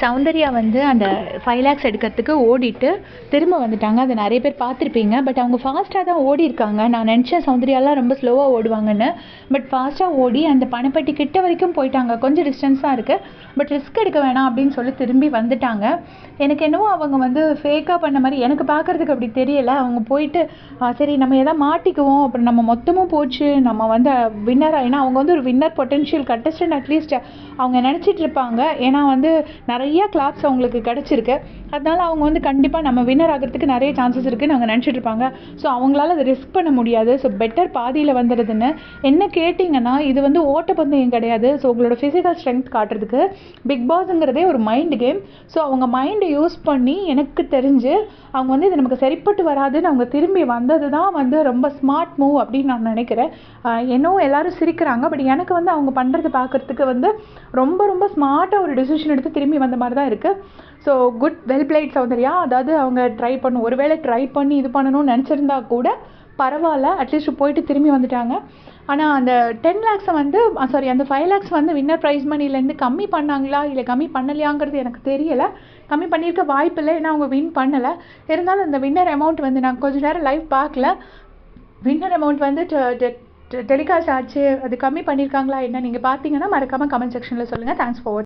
சௌந்தர்யா வந்து அந்த 5 லேக்ஸ் எடுக்கிறதுக்கு ஓடிட்டு திரும்ப வந்துட்டாங்க. அதை நிறைய பேர் பார்த்துருப்பீங்க. பட் அவங்க ஃபாஸ்ட்டாக தான் ஓடி இருக்காங்க. நான் நினச்சேன் சௌந்தர்யாலாம் ரொம்ப ஸ்லோவாக ஓடுவாங்கன்னு. பட் ஃபாஸ்ட்டாக ஓடி அந்த பணப்பட்டி கிட்ட வரைக்கும் போயிட்டாங்க. கொஞ்சம் டிஸ்டன்ஸ் தான் இருக்குது, பட் ரிஸ்க் எடுக்க வேணாம் அப்படின்னு சொல்லி திரும்பி வந்துட்டாங்க. எனக்கு என்னவோ அவங்க வந்து ஃபேக்காக பண்ண மாதிரி எனக்கு பார்க்குறதுக்கு அப்படி தெரியலை. அவங்க போயிட்டு சரி நம்ம எதாவது மாட்டிக்குவோம், அப்புறம் நம்ம மொத்தமும் போச்சு, நம்ம வந்து வின்னர், ஏன்னா அவங்க வந்து ஒரு வின்னர் பொட்டென்ஷியல் கண்டஸ்டன்ட் அட்லீஸ்ட் அவங்க நினச்சிட்டு இருப்பாங்க. ஏன்னா வந்து நிறைய கிளாப்ஸ் அவங்களுக்கு கிடச்சிருக்கு. அதனால அவங்க வந்து கண்டிப்பாக நம்ம வின்னர் ஆகிறதுக்கு நிறைய சான்சஸ் இருக்குதுன்னு அவங்க நினச்சிட்டு இருப்பாங்க. ஸோ அவங்களால அதை ரிஸ்க் பண்ண முடியாது. ஸோ பெட்டர் பாதியில் வந்துடுதுன்னு என்ன கேட்டிங்கன்னா, இது வந்து ஓட்டப்பந்தயம் கிடையாது. ஸோ உங்களோட ஃபிசிக்கல் ஸ்ட்ரென்த் காட்டுறதுக்கு பிக் பாஸுங்கிறதே ஒரு மைண்ட் கேம். ஸோ அவங்க மைண்டை யூஸ் பண்ணி எனக்கு தெரிஞ்சு அவங்க வந்து இது நமக்கு சரிப்பட்டு வராதுன்னு அவங்க திரும்பி வந்தது தான் வந்து ரொம்ப ஸ்மார்ட் மூவ் அப்படின்னு நான் நினைக்கிறேன். என்னவோ எல்லாரும் சிரிக்கிறாங்க, பட் எனக்கு வந்து அவங்க பண்ணுறது பார்க்குறதுக்கு வந்து ரொம்ப ரொம்ப ஸ்மார்ட்டாக ஒரு டெசிஷன் எடுத்து திரும்பி வந்த மாதிரி தான் இருக்குது. So good, well plate Soundarya. அதாவது அவங்க ஒருவேளை ட்ரை பண்ணி இது பண்ணணும்னு நினச்சிருந்தா கூட பரவாயில்ல, அட்லீஸ்ட் போயிட்டு திரும்பி வந்துட்டாங்க. ஆனால் அந்த 10 லேக்ஸை வந்து அந்த 5 லேக்ஸ் வந்து வின்னர் ப்ரைஸ் மணிலேருந்து கம்மி பண்ணாங்களா இல்லை கம்மி பண்ணலையாங்கிறது எனக்கு தெரியலை. கம்மி பண்ணியிருக்க வாய்ப்பு இல்லை, ஏன்னா அவங்க வின் பண்ணலை. இருந்தாலும் அந்த வின்னர் அமௌண்ட் வந்து நான் கொஞ்சம் நேரம் லைவ் பார்க்கல. வின்னர் அமௌண்ட் வந்து டெலிகாஸ்ட் ஆச்சு, அது கம்மி பண்ணியிருக்காங்களா என்ன நீங்கள் பார்த்தீங்கன்னா மறக்காமல் கமெண்ட் செக்ஷனில் சொல்லுங்கள். Thanks for